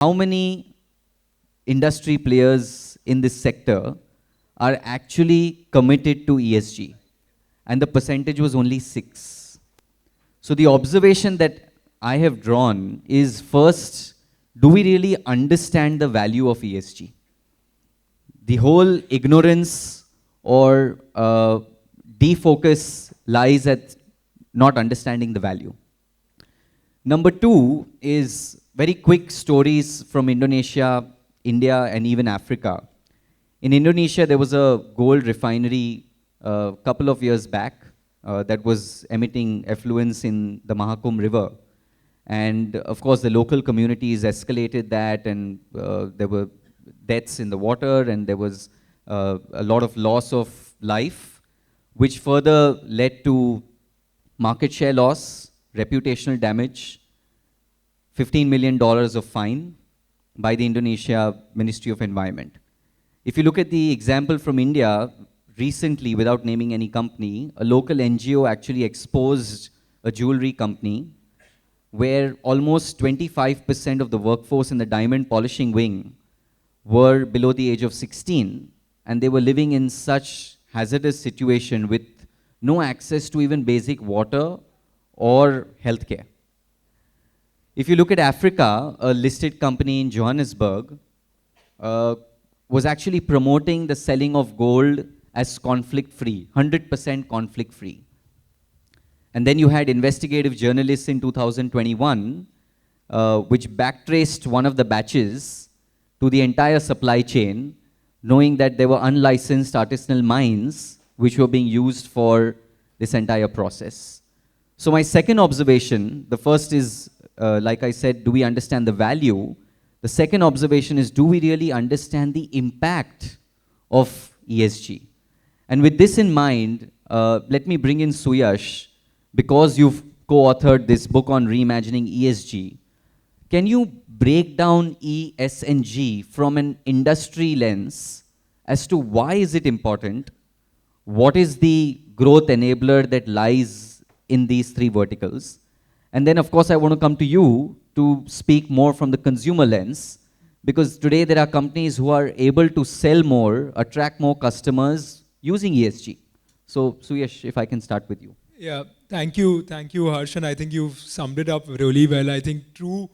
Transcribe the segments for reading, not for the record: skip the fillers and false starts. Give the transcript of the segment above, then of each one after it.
how many industry players in this sector are actually committed to ESG? And the percentage was only 6. So the observation that I have drawn is, first, do we really understand the value of ESG? The whole ignorance or defocus lies at not understanding the value. Number 2 is very quick stories from Indonesia, India, and even Africa. In Indonesia, there was a gold refinery a couple of years back that was emitting effluents in the Mahakum River. And of course, the local communities escalated that, and there were deaths in the water, and there was a lot of loss of life, which further led to market share loss, reputational damage, $15 million of fine by the Indonesia Ministry of Environment. If you look at the example from India, recently, without naming any company, a local NGO actually exposed a jewelry company where almost 25% of the workforce in the diamond polishing wing were below the age of 16, and they were living in such hazardous situation with no access to even basic water or healthcare. If you look at Africa, a listed company in Johannesburg was actually promoting the selling of gold as conflict-free, 100% conflict-free. And then you had investigative journalists in 2021, which backtraced one of the batches to the entire supply chain, knowing that there were unlicensed artisanal mines which were being used for this entire process. So my second observation, the first is, like I said, do we understand the value? The second observation is, do we really understand the impact of ESG? And with this in mind, let me bring in Suyash, because you've co-authored this book on reimagining ESG. Can you break down ESG from an industry lens as to why is it important? What is the growth enabler that lies in these 3 verticals? And then, of course, I want to come to you to speak more from the consumer lens, because today there are companies who are able to sell more, attract more customers using ESG. So, Suyash, if I can start with you. Yeah, thank you, Harsh, and I think you've summed it up really well. I think true,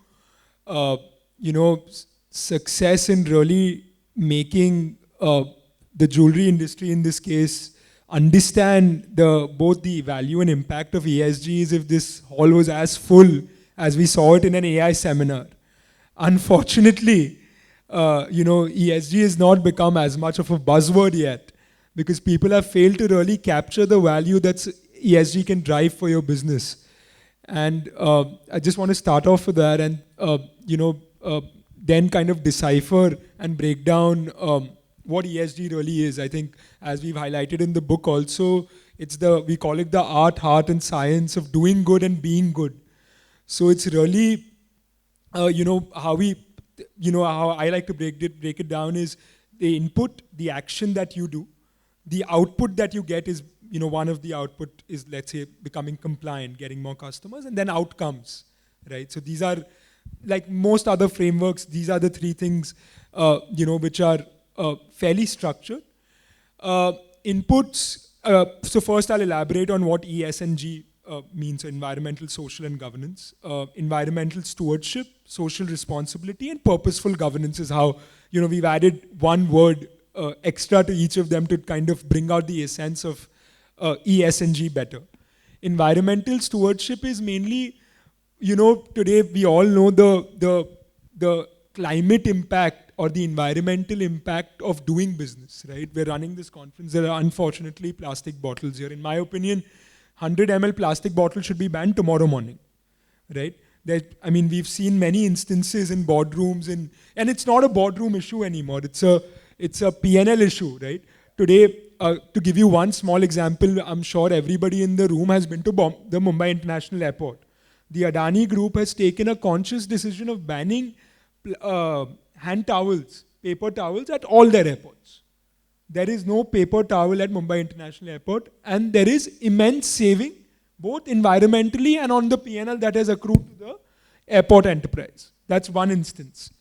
success in really making the jewelry industry, in this case, understand both the value and impact of ESG is if this hall was as full as we saw it in an AI seminar. Unfortunately, ESG has not become as much of a buzzword yet, because people have failed to really capture the value that ESG can drive for your business. And I just want to start off with that and, then kind of decipher and break down what ESG really is. I think, as we've highlighted in the book also, we call it the art, heart, and science of doing good and being good. So it's really, how I like to break it down is the input, the action that you do, the output that you get is, one of the output is, let's say, becoming compliant, getting more customers, and then outcomes, right? So these are, like most other frameworks, these are the 3 things, which are fairly structured. Inputs, so first I'll elaborate on what ESG means: environmental, social, and governance. Environmental stewardship, social responsibility, and purposeful governance is how, we've added one word extra to each of them to kind of bring out the essence of ESG better. Environmental stewardship is mainly, today we all know the climate impact or the environmental impact of doing business, right? We're running this conference. There are unfortunately plastic bottles here. In my opinion, 100 ml plastic bottles should be banned tomorrow morning, right? We've seen many instances in boardrooms, and it's not a boardroom issue anymore. It's a P&L issue, right? Today, to give you one small example, I'm sure everybody in the room has been to the Mumbai International Airport. The Adani Group has taken a conscious decision of banning hand towels, paper towels at all their airports. There is no paper towel at Mumbai International Airport, and there is immense saving, both environmentally and on the P&L that has accrued to the airport enterprise. That's one instance.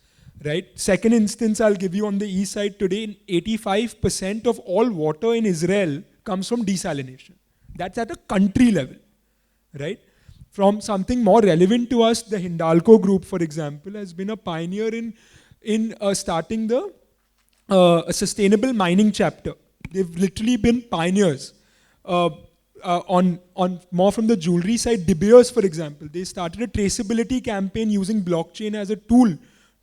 right? Second instance I'll give you on the east side today, 85% of all water in Israel comes from desalination. That's at a country level, right? From something more relevant to us, the Hindalco group, for example, has been a pioneer in starting the a sustainable mining chapter. They've literally been pioneers. On more from the jewelry side, De Beers, for example, they started a traceability campaign using blockchain as a tool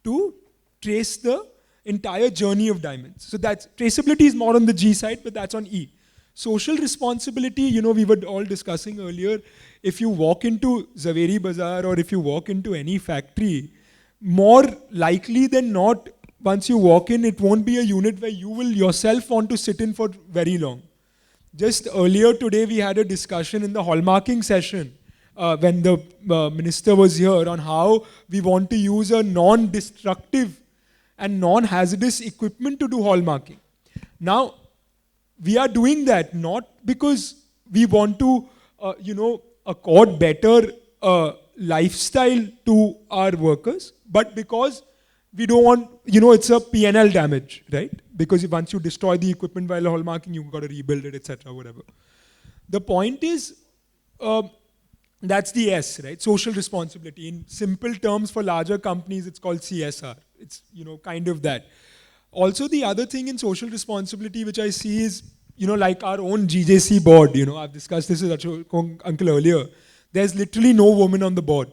to trace the entire journey of diamonds. So that's traceability is more on the G side, but that's on E. Social responsibility, we were all discussing earlier. If you walk into Zaveri Bazaar or if you walk into any factory, more likely than not, once you walk in, it won't be a unit where you will yourself want to sit in for very long. Just earlier today, we had a discussion in the hallmarking session when the minister was here on how we want to use a non-destructive and non-hazardous equipment to do hallmarking. Now, we are doing that not because we want to, accord better lifestyle to our workers, but because we don't want, it's a P&L damage, right? Because once you destroy the equipment while hallmarking, you've got to rebuild it, etc., whatever. The point is, that's the S, right? Social responsibility. In simple terms for larger companies, it's called CSR. It's, kind of that. Also, the other thing in social responsibility which I see is, like our own GJC board, I've discussed this with Ashok uncle earlier. There's literally no woman on the board.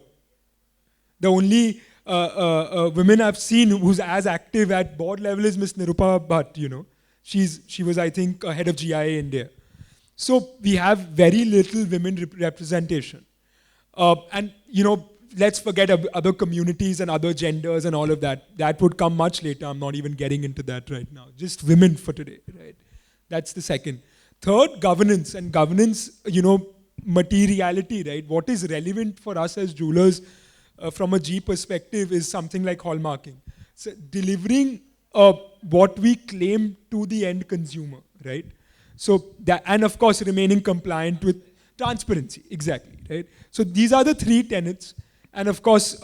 The only women I've seen who's as active at board level is Miss Nirupa Bhatt, She was, I think, head of GIA India. So we have very little women representation. And, let's forget other communities and other genders and all of that. That would come much later. I'm not even getting into that right now. Just women for today, right? That's the second. Third, governance. And governance, materiality, right? What is relevant for us as jewelers from a G perspective is something like hallmarking. So delivering what we claim to the end consumer, right? So that, and of course, remaining compliant with transparency, exactly, right? So these are the three tenets. And of course,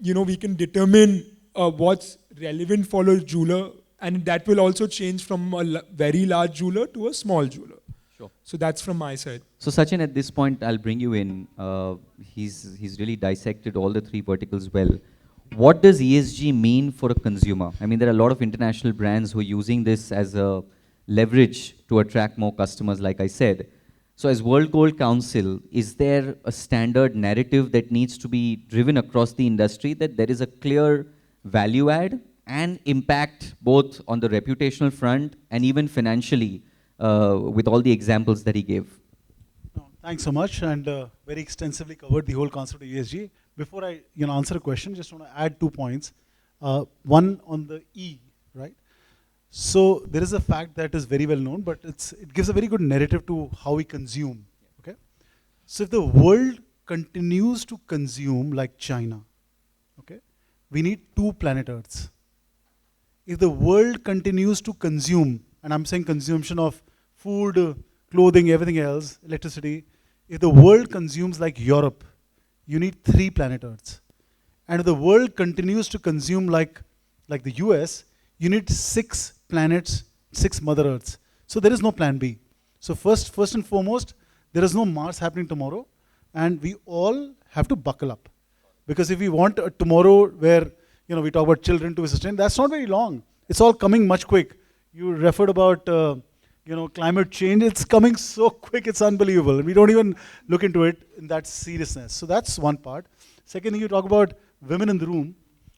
we can determine what's relevant for a jeweler, and that will also change from a very large jeweler to a small jeweler. Sure. So that's from my side. So Sachin, at this point, I'll bring you in. He's really dissected all the three verticals well. What does ESG mean for a consumer? I mean, there are a lot of international brands who are using this as a leverage to attract more customers, like I said. So as World Gold Council, is there a standard narrative that needs to be driven across the industry that there is a clear value add and impact both on the reputational front and even financially with all the examples that he gave? No, thanks so much, and very extensively covered the whole concept of ESG. Before I answer a question, just want to add 2 points. One on the E, right? So there is a fact that is very well known, but it gives a very good narrative to how we consume. Okay. So if the world continues to consume like China, okay, we need 2 planet Earths. If the world continues to consume, and I'm saying consumption of food, clothing, everything else, electricity, if the world consumes like Europe, you need 3 planet Earths. And if the world continues to consume like the US, you need 6 planets, 6 Mother Earths. So there is no plan B. So first and foremost, there is no Mars happening tomorrow, and we all have to buckle up. Because if we want a tomorrow where we talk about children to be sustained, that's not very long. It's all coming much quick. You referred about climate change. It's coming so quick, it's unbelievable. We don't even look into it in that seriousness. So that's one part. Second, you talk about women in the room,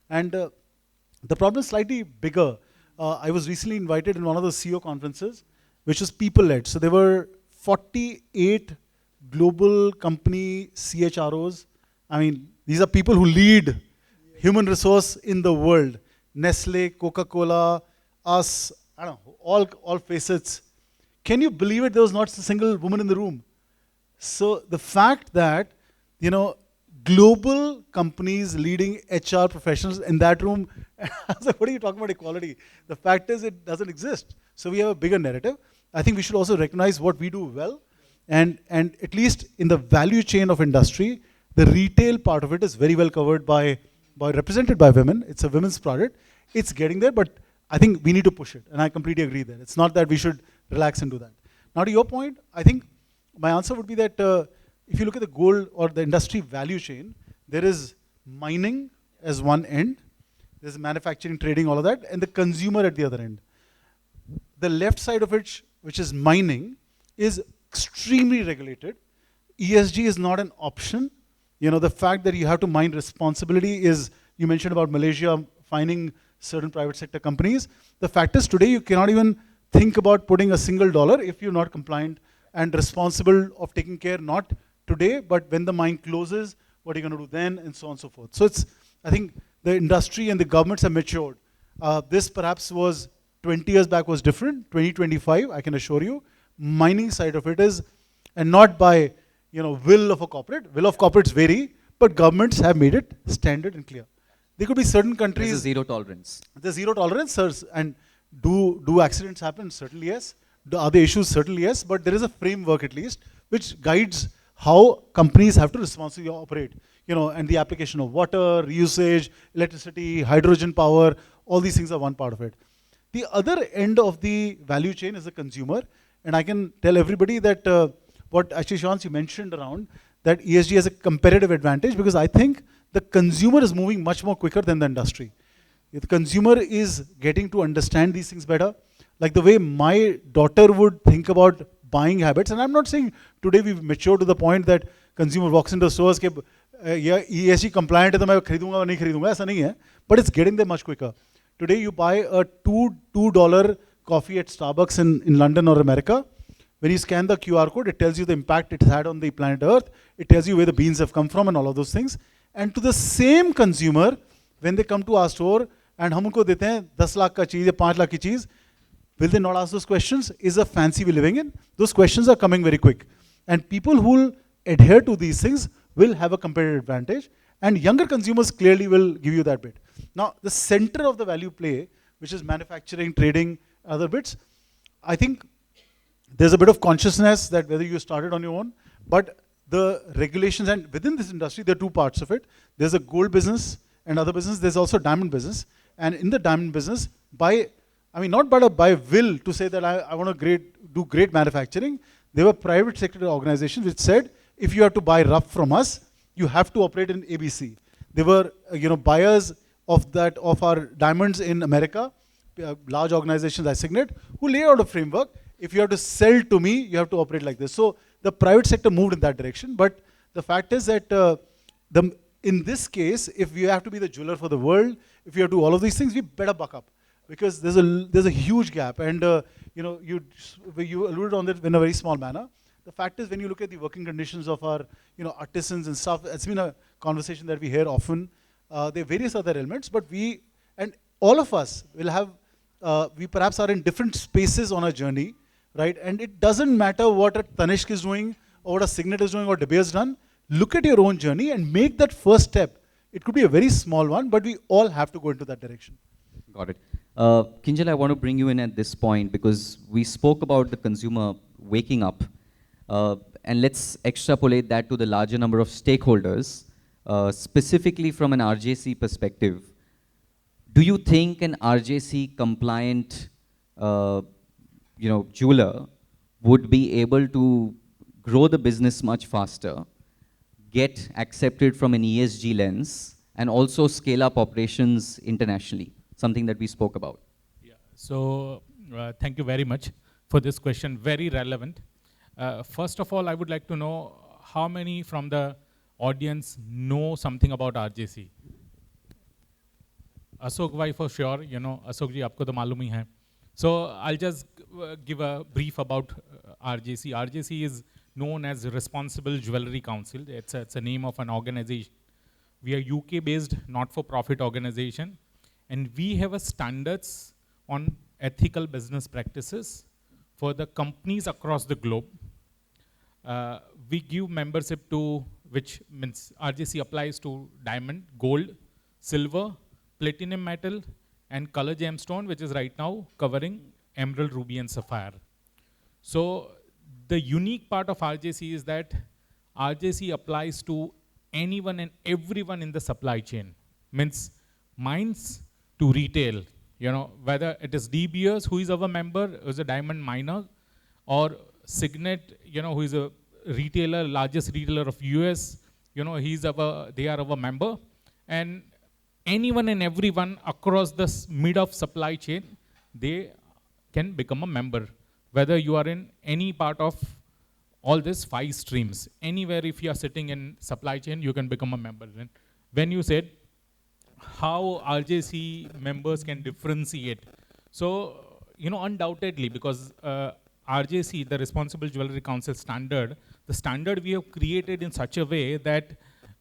and the problem is slightly bigger. I was recently invited in one of the CEO conferences, which was people-led. So there were 48 global company CHROs. I mean, these are people who lead human resource in the world. Nestle, Coca-Cola, us, I don't know, all facets. Can you believe it? There was not a single woman in the room. So the fact that, global companies leading HR professionals in that room, I was like, what are you talking about equality? The fact is it doesn't exist. So we have a bigger narrative. I think we should also recognize what we do well. And at least in the value chain of industry, the retail part of it is very well covered represented by women. It's a women's product. It's getting there, but I think we need to push it, and I completely agree there. It's not that we should relax and do that. Now to your point, I think my answer would be that if you look at the gold or the industry value chain, there is mining as one end, there's manufacturing, trading, all of that, and the consumer at the other end. The left side of it, which is mining, is extremely regulated. ESG is not an option. You know, the fact that you have to mine responsibility is, you mentioned about Malaysia fining certain private sector companies. The fact is today you cannot even think about putting a single dollar if you're not compliant and responsible of taking care, not today, but when the mine closes, what are you going to do then, and so on and so forth. So it's, I think the industry and the governments have matured. This perhaps was 20 years back was different. 2025, I can assure you, mining side of it is, and not by will of a corporate. Will of corporates vary, but governments have made it standard and clear. There could be certain countries. There's a zero tolerance. There's zero tolerance, sir, and do accidents happen? Certainly yes. Do other issues? Certainly yes. But there is a framework at least which guides how companies have to responsibly operate. And the application of water, usage, electricity, hydrogen power, all these things are one part of it. The other end of the value chain is the consumer, and I can tell everybody that what actually Shans you mentioned around that ESG has a competitive advantage because I think the consumer is moving much more quicker than the industry. The consumer is getting to understand these things better. Like the way my daughter would think about buying habits, and I'm not saying today we've matured to the point that consumer walks into stores ke ESG compliant hai to main kharidunga or nahi kharidunga, aisa nahi hai, but it's getting there much quicker. Today you buy a $2 coffee at Starbucks in London or America. When you scan the QR code, it tells you the impact it had on the planet Earth. It tells you where the beans have come from and all of those things. And to the same consumer, when they come to our store and hum unko dete hain 10 lakh ka cheez ya 5 lakh ki cheez, will they not ask those questions? Is the fancy we're living in? Those questions are coming very quick. And people who will adhere to these things will have a competitive advantage. And younger consumers clearly will give you that bit. Now, the center of the value play, which is manufacturing, trading, other bits, I think there's a bit of consciousness that whether you started on your own, but the regulations, and within this industry, there are two parts of it. There's a gold business and other business. There's also diamond business. And in the diamond business, not by will to say that I want to do great manufacturing. There were private sector organizations which said, if you have to buy rough from us, you have to operate in ABC. There were buyers of our diamonds in America, large organizations I signed, who lay out a framework. If you have to sell to me, you have to operate like this. So the private sector moved in that direction. But the fact is that in this case, if we have to be the jeweler for the world, if you have to do all of these things, we better buck up. Because there's a huge gap. And you alluded on that in a very small manner. The fact is, when you look at the working conditions of our artisans and stuff, it's been a conversation that we hear often. There are various other elements, but all of us will have, we perhaps are in different spaces on our journey, right? And it doesn't matter what a Tanishq is doing, or what a Signet is doing, or De Beers done. Look at your own journey and make that first step. It could be a very small one, but we all have to go into that direction. Got it. Kinjal, I want to bring you in at this point because we spoke about the consumer waking up. And let's extrapolate that to the larger number of stakeholders, specifically from an RJC perspective. Do you think an RJC compliant jeweler would be able to grow the business much faster, get accepted from an ESG lens, and also scale up operations internationally, something that we spoke about? Yeah. So thank you very much for this question, very relevant. First of all, I would like to know how many from the audience know something about RJC. Ashok bhai for sure, Ashok ji, aapko to malum hi hai. So I'll just give a brief about RJC. RJC is known as Responsible Jewelry Council. It's a name of an organization. We are UK-based, not-for-profit organization, and we have a standards on ethical business practices for the companies across the globe. We give membership to, which means RJC applies to diamond, gold, silver, platinum metal, and color gemstone, which is right now covering emerald, ruby, and sapphire. So the unique part of RJC is that RJC applies to anyone and everyone in the supply chain. Means mines, to retail, whether it is De Beers, who is our member, who is a diamond miner, or Signet, who is a retailer, largest retailer of US, they are our member. And anyone and everyone across the mid of supply chain, they can become a member. Whether you are in any part of all these 5 streams, anywhere if you are sitting in supply chain, you can become a member. And when you said how RJC members can differentiate, so, undoubtedly, because RJC, the Responsible Jewelry Council standard, the standard we have created in such a way that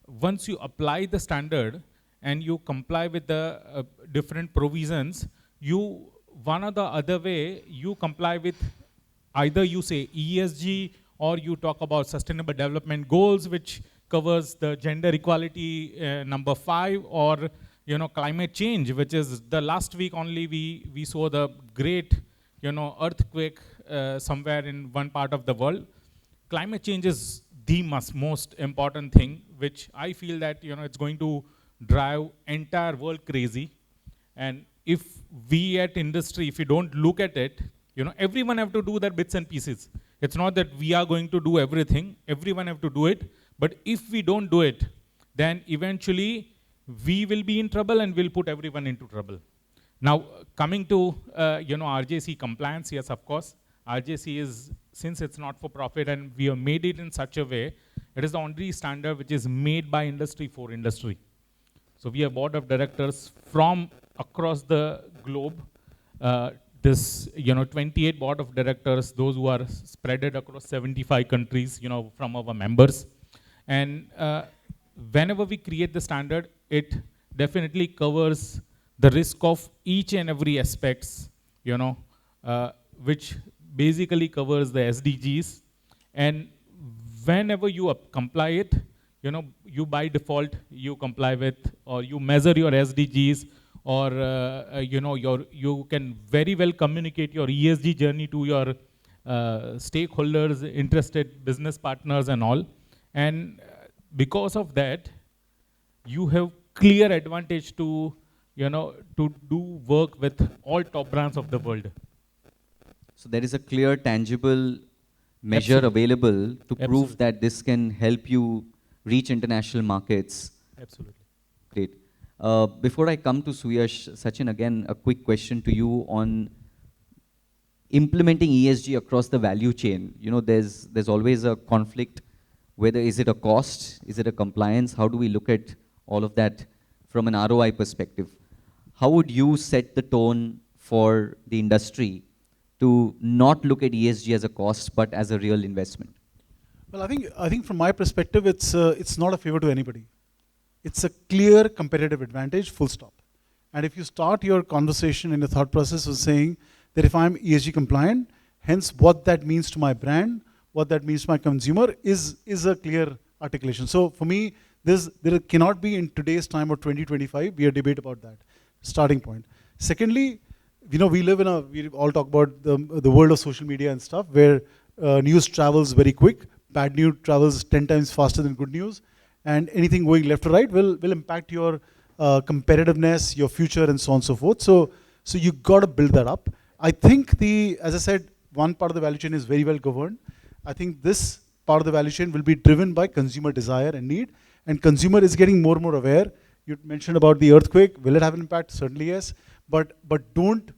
once you apply the standard and you comply with the different provisions, you, one or the other way, you comply with either you say ESG or you talk about sustainable development goals, which covers the gender equality number 5, or climate change, which is the last week only we saw the great earthquake somewhere in one part of the world. Climate change is the most important thing, which I feel that it's going to drive entire world crazy. And if we at industry, if we don't look at it, everyone have to do their bits and pieces. It's not that we are going to do everything. Everyone have to do it. But if we don't do it, then eventually we will be in trouble and we'll put everyone into trouble. Now, coming to RJC compliance, yes, of course. RJC is, since it's not for profit and we have made it in such a way, it is the only standard which is made by industry for industry. So we have board of directors from across the globe. This 28 board of directors, those who are spreaded across 75 countries, from our members. And whenever we create the standard, it definitely covers the risk of each and every aspects, which basically covers the SDGs. And whenever you comply it, you by default, you comply with, or you measure your SDGs, or you can very well communicate your ESG journey to your stakeholders, interested business partners and all. And because of that, you have clear advantage to to do work with all top brands of the world. So there is a clear, tangible measure Absolutely. available to prove Absolutely. that this can help you reach international markets. Absolutely. Great. Before I come to Suyash, Sachin, again, a quick question to you on implementing ESG across the value chain. There's always a conflict. Whether is it a cost, is it a compliance? How do we look at all of that from an ROI perspective? How would you set the tone for the industry to not look at ESG as a cost, but as a real investment? Well, I think from my perspective, it's not a favor to anybody. It's a clear competitive advantage, full stop. And if you start your conversation in the thought process of saying that if I'm ESG compliant, hence what that means to my brand, what that means to my consumer is a clear articulation. So for me, there cannot be in today's time of 2025 be a debate about that. Starting point. Secondly, we all talk about the world of social media and stuff where news travels very quick. Bad news travels 10 times faster than good news. And anything going left or right will impact your competitiveness, your future, and so on and so forth. So you got to build that up. I think as I said, one part of the value chain is very well governed. I think this part of the value chain will be driven by consumer desire and need. And consumer is getting more and more aware. You mentioned about the earthquake. Will it have an impact? Certainly yes. But don't,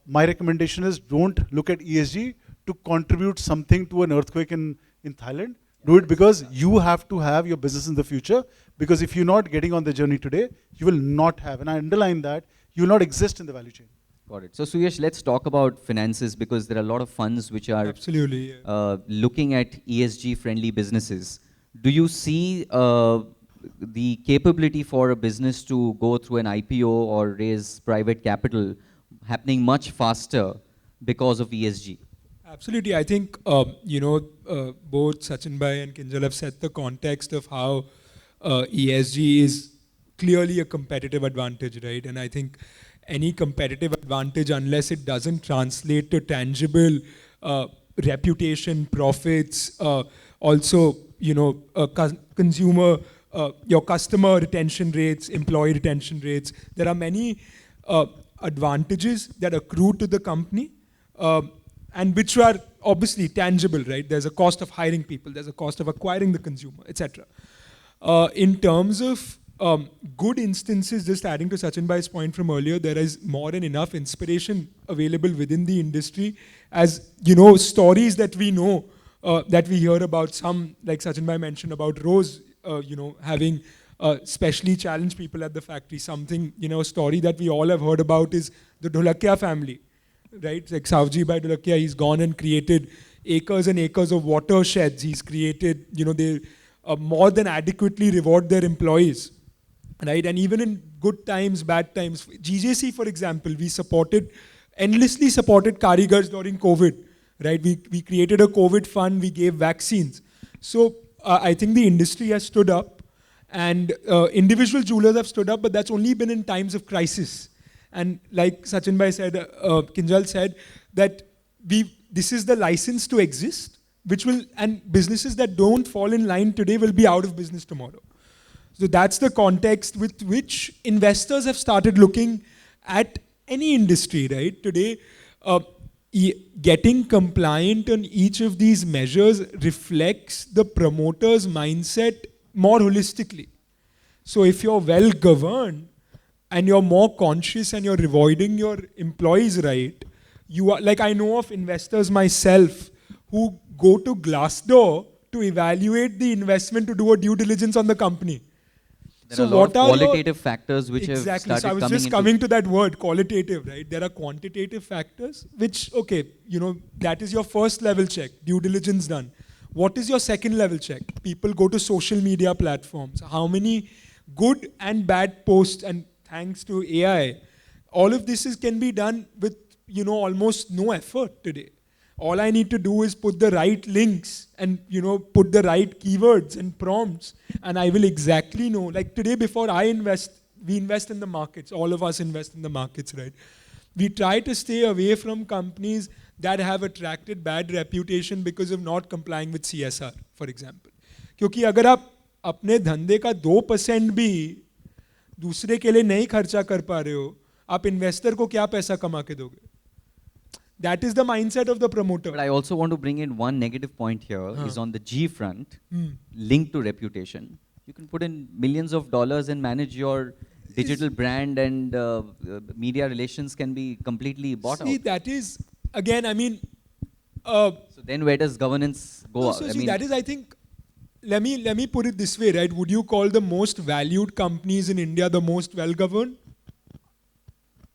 my recommendation is don't look at ESG to contribute something to an earthquake in Thailand. Do it because you have to have your business in the future. Because if you're not getting on the journey today, you will not have, and I underline that, you will not exist in the value chain. Got it. So Suyash, let's talk about finances, because there are a lot of funds which are Absolutely. looking at ESG friendly businesses. Do you see the capability for a business to go through an IPO or raise private capital happening much faster because of ESG? Absolutely. I think, both Sachin Bhai and Kinjal have set the context of how ESG is clearly a competitive advantage, right? And I think any competitive advantage, unless it doesn't translate to tangible reputation, profits, also, consumer, your customer retention rates, employee retention rates, there are many advantages that accrue to the company, and which are obviously tangible, right? There's a cost of hiring people, there's a cost of acquiring the consumer, etc. In terms of good instances, just adding to Sachin Bhai's point from earlier, there is more than enough inspiration available within the industry. As you know, stories that we know, that we hear about, some like Sachin Bhai mentioned about Rose, having specially challenged people at the factory. Something, a story that we all have heard about is the Dholakia family, right? Like Savji Bhai Dholakia, he's gone and created acres and acres of watersheds. He's created, they more than adequately reward their employees, right? And even in good times, bad times, GJC, for example, we endlessly supported Karigars during COVID, right? We created a COVID fund, we gave vaccines. So I think the industry has stood up, and individual jewelers have stood up, but that's only been in times of crisis. And like Sachin Bhai said, Kinjal said, that this is the license to exist, and businesses that don't fall in line today will be out of business tomorrow. So that's the context with which investors have started looking at any industry, right? Today, getting compliant on each of these measures reflects the promoter's mindset more holistically. So if you're well governed and you're more conscious and you're rewarding your employees right, you are, like, I know of investors myself who go to Glassdoor to evaluate the investment, to do a due diligence on the company. There are a lot of qualitative factors which exactly. have started So I was just coming to that word, qualitative, right? There are quantitative factors, which, okay, that is your first level check, due diligence done. What is your second level check? People go to social media platforms. How many good and bad posts, and thanks to AI, all of this can be done with, almost no effort today. All I need to do is put the right links and, put the right keywords and prompts, and I will exactly know. Like today, before I invest, we invest in the markets. All of us invest in the markets, right? We try to stay away from companies that have attracted bad reputation because of not complying with CSR, for example. क्योंकि अगर आप अपने धंधे का 2% भी दूसरे के लिए नहीं खर्चा कर पा रहे हो, आप इन्वेस्टर को क्या पैसा कमा के दोगे? That is the mindset of the promoter. But I also want to bring in one negative point here, is on the G front, linked to reputation. You can put in millions of dollars and manage your digital brand, and media relations can be completely bought out. See, that is, again, I mean... so then where does governance go? No, so see, that is, I think, let me put it this way, right? Would you call the most valued companies in India the most well-governed?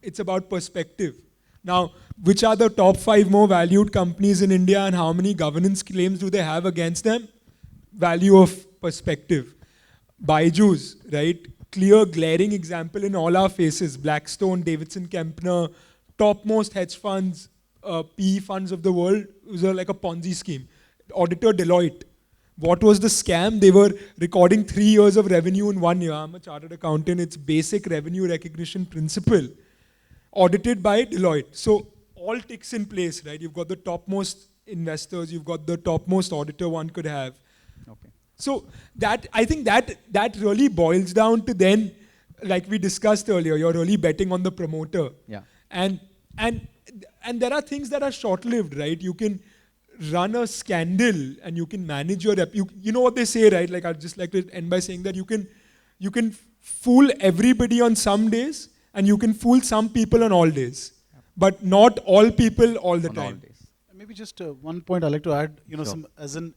It's about perspective. Now, which are the top 5 more valued companies in India, and how many governance claims do they have against them? Value of perspective. Byju's, right? Clear, glaring example in all our faces. Blackstone, Davidson Kempner, topmost hedge funds, PE funds of the world. It was like a Ponzi scheme. Auditor Deloitte. What was the scam? They were recording 3 years of revenue in 1 year. I'm a chartered accountant. It's basic revenue recognition principle. Audited by Deloitte. So all ticks in place, right? You've got the topmost investors, you've got the topmost auditor one could have. Okay. So that, I think that really boils down to then, like we discussed earlier, you're really betting on the promoter. Yeah. And there are things that are short-lived, right? You can run a scandal and you can manage your you know what they say, right? Like, I'd just like to end by saying that you can fool everybody on some days, and you can fool some people on all days, but not all people all the time. Maybe just one point I'd like to add, Sure. as an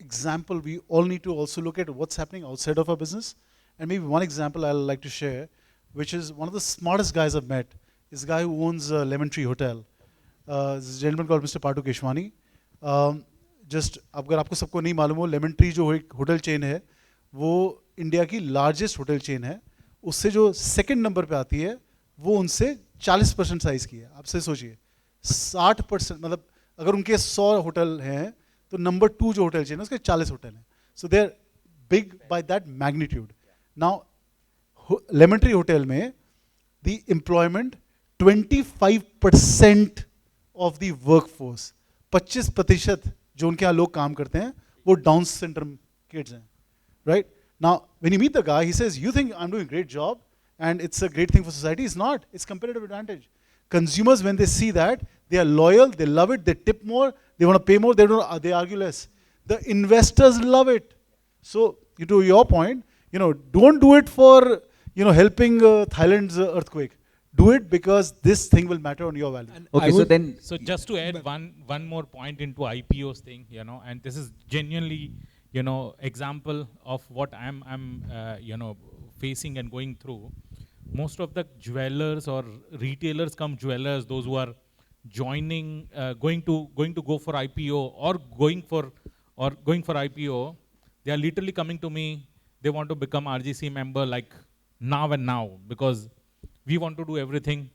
example, we all need to also look at what's happening outside of our business. And maybe one example I'd like to share, which is one of the smartest guys I've met, is a guy who owns a Lemon Tree Hotel. This gentleman called Mr. Patu Keshwani. Just अगर आपको सबको नहीं मालूम हो, lemon tree जो hotel chain है, वो India की लार्जेस्ट होटल चेन है. उससे जो सेकंड नंबर पे आती है, वो उनसे 40% साइज की है. आपसे सोचिए, 60%, मतलब अगर उनके 100 होटल हैं, तो नंबर 2 जो होटल चेन है, उसके 40 होटल हैं. So they're big by that magnitude. Now, Lemon Tree Hotel में the employment 25% of the workforce, 25% जो उनके यहाँ लोग काम करते हैं, वो डाउन सिंड्रोम kids हैं, right? Now, when you meet the guy, he says, "You think I'm doing a great job?" and it's a great thing for society. It's not. It's competitive advantage. Consumers, when they see that, they are loyal, they love it, they tip more, they want to pay more, they argue less. The investors love it. So, to your point, don't do it for, helping Thailand's earthquake. Do it because this thing will matter on your value. And Okay, I so would- then, So just to add one more point into IPOs thing, and this is genuinely, example of what I'm facing and going through. Most of the jewelers or retailers come jewelers, those who are joining, going to go for IPO or going for IPO, they are literally coming to me. They want to become RGC member like now and now because we want to do everything,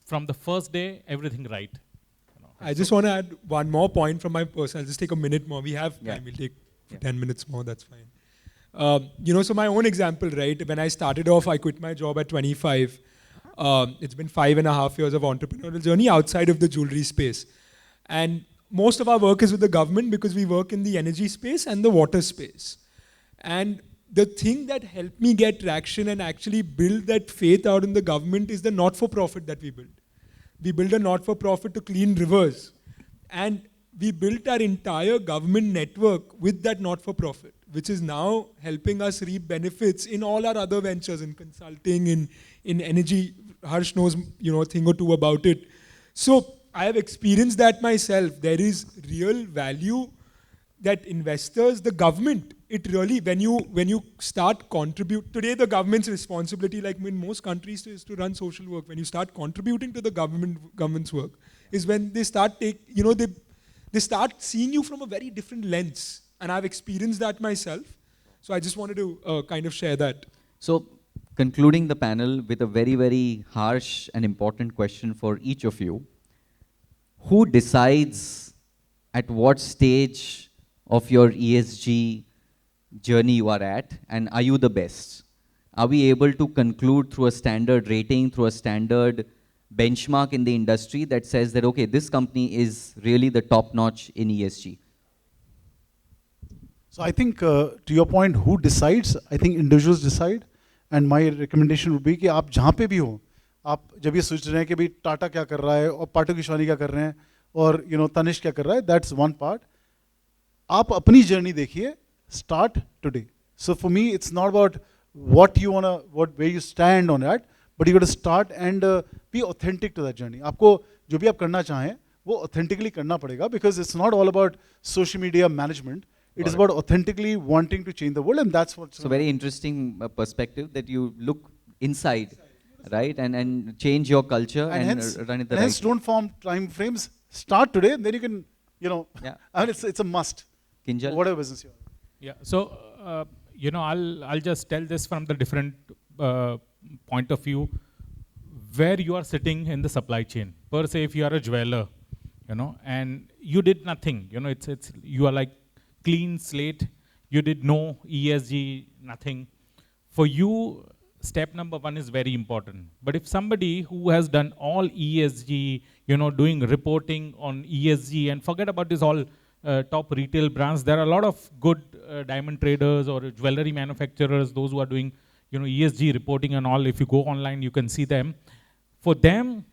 from the first day, everything right. I just want to add one more point from my person. I'll just take a minute more. We have Yeah. time. We'll take Yeah. 10 minutes more. That's fine. So my own example, right? When I started off, I quit my job at 25. It's been 5.5 years of entrepreneurial journey outside of the jewelry space. And most of our work is with the government because we work in the energy space and the water space. And the thing that helped me get traction and actually build that faith out in the government is the not-for-profit that we built. We built a not-for-profit to clean rivers. And we built our entire government network with that not-for-profit, which is now helping us reap benefits in all our other ventures, in consulting, in energy. Harsh knows, a thing or two about it. So I have experienced that myself. There is real value that investors, the government, it really, when you start contribute, today the government's responsibility, like in most countries, is to run social work. When you start contributing to the government's work, is when they start they start seeing you from a very different lens. And I've experienced that myself. So I just wanted to kind of share that. so concluding the panel with a very, very harsh and important question for each of you. Who decides at what stage of your ESG journey you are at, and are you the best? Are we able to conclude through a standard rating, through a standard benchmark in the industry that says that, okay, this company is really the top notch in ESG? So I think, to your point, who decides? I think individuals decide. And my recommendation would be कि आप जहाँ पे भी हो, आप जब ये सोच रहे हैं कि भाई टाटा क्या कर रहा है और पाटो किशवानी क्या कर रहे हैं और तनिष्क क्या कर रहा है, that's one part. आप अपनी जर्नी देखिए, start today. So for me, it's not about what you wanna, where you stand on that, but you got to start and be authentic to that journey. आपको जो भी आप करना चाहें, वो authentically करना पड़ेगा because it's not all about social media management. It is about authentically wanting to change the world, and that's what's So very interesting perspective that you look inside, right, and change your culture and, hence, run it the and hence right way. don't form time frames. Start today, and then you can, Yeah. I mean, it's a must. Kinjal? Whatever business you're in. Yeah. So I'll just tell this from the different point of view where you are sitting in the supply chain. Per se, if you are a jeweler, and you did nothing, it's you are like clean slate. You did no ESG, nothing. For you, step number one is very important. But if somebody who has done all ESG, doing reporting on ESG, and forget about this all top retail brands, there are a lot of good diamond traders or jewelry manufacturers, those who are doing, ESG reporting and all. If you go online, you can see them. For them,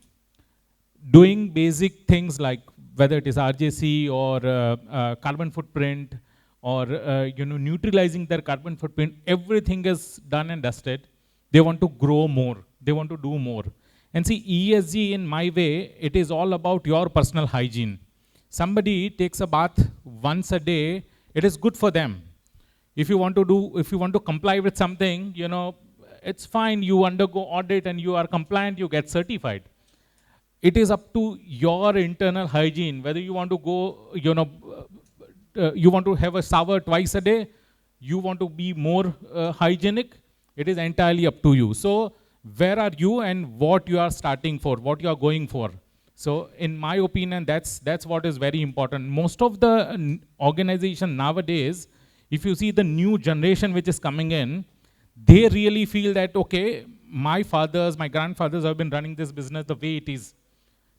doing basic things like whether it is RJC or carbon footprint or neutralizing their carbon footprint, everything is done and dusted. They want to grow more. They want to do more. And see, ESG in my way, it is all about your personal hygiene. Somebody takes a bath once a day, it is good for them. If you want to comply with something, it's fine. You undergo audit and you are compliant, you get certified. It is up to your internal hygiene, whether you want to go, you want to have a shower twice a day, you want to be more hygienic, it is entirely up to you. So where are you and what you are starting for, what you are going for. So in my opinion, that's what is very important. Most of the organization nowadays, if you see the new generation which is coming in, they really feel that, okay, my fathers, my grandfathers have been running this business the way it is.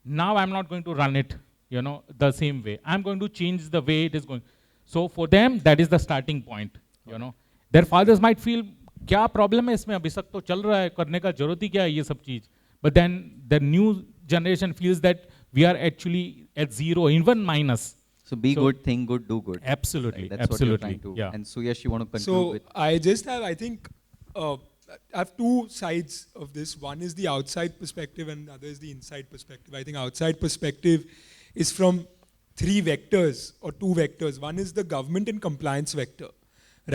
Now I'm not going to run it, the same way. I'm going to change the way it is going. So for them, that is the starting point, Their fathers might feel क्या problem है इसमें, अभी तक तो चल रहा है, करने का जरूरत ही क्या है ये सब चीज. But then the new generation feels that we are actually at zero, even minus. So be So- good, think good, do good. Absolutely, Right? That's what you're absolutely, trying to. yeah. And Suyash, you want to conclude So with? I just have, I think, I have two sides of this. One is the outside perspective and the other is the inside perspective. I think outside perspective is from three vectors or two vectors. One is the government and compliance vector,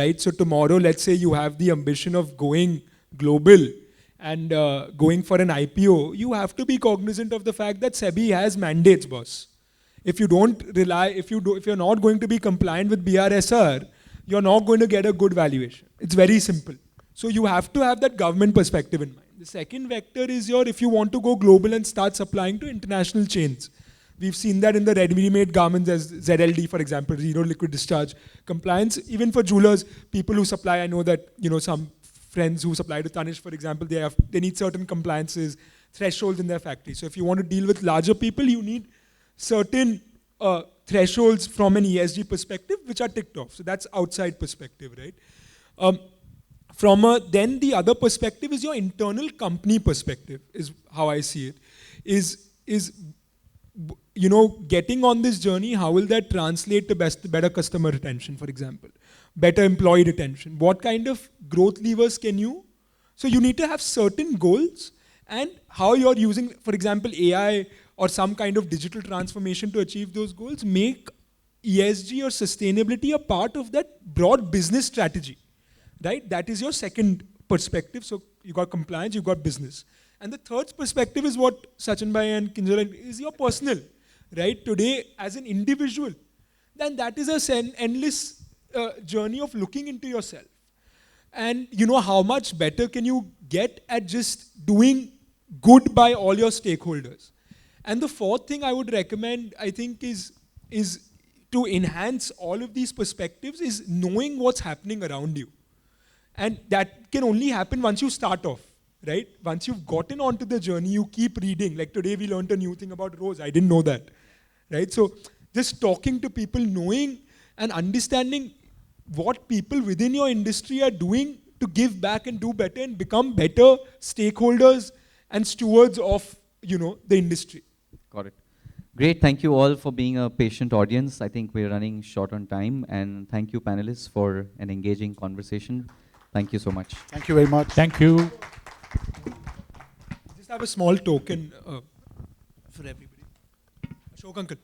right? So tomorrow, let's say you have the ambition of going global and going for an IPO, you have to be cognizant of the fact that SEBI has mandates, boss. If you don't rely, if you're not going to be compliant with BRSR, you're not going to get a good valuation. It's very simple. So you have to have that government perspective in mind. The second vector is if you want to go global and start supplying to international chains. We've seen that in the ready-made garments as ZLD, for example, zero liquid discharge compliance. Even for jewelers, people who supply, I know that some friends who supply to Tanish, for example, they need certain compliances, thresholds in their factory. So if you want to deal with larger people, you need certain thresholds from an ESG perspective, which are ticked off. So that's outside perspective, right? Then the other perspective is your internal company perspective, is how I see it. Is getting on this journey, how will that translate to better customer retention, for example, better employee retention? What kind of growth levers can you? So you need to have certain goals and how you're using, for example, AI or some kind of digital transformation to achieve those goals. Make ESG or sustainability a part of that broad business strategy, right? That is your second perspective. So you got compliance, you got business. And the third perspective is what Sachin Bhai and Kinjal is your personal, right? Today, as an individual, then that is an endless journey of looking into yourself. And how much better can you get at just doing good by all your stakeholders? And the fourth thing I would recommend, I think, is to enhance all of these perspectives is knowing what's happening around you. And that can only happen once you start off, right? Once you've gotten onto the journey, you keep reading. Like today we learned a new thing about rose. I didn't know that, right? So just talking to people, knowing and understanding what people within your industry are doing to give back and do better and become better stakeholders and stewards of, the industry. Got it. Great. Thank you all for being a patient audience. I think we're running short on time. And thank you, panelists, for an engaging conversation. Thank you so much. Thank you very much. Thank you. Just have a small token for everybody. Ashok uncle.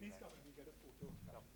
Please come and we get a photo.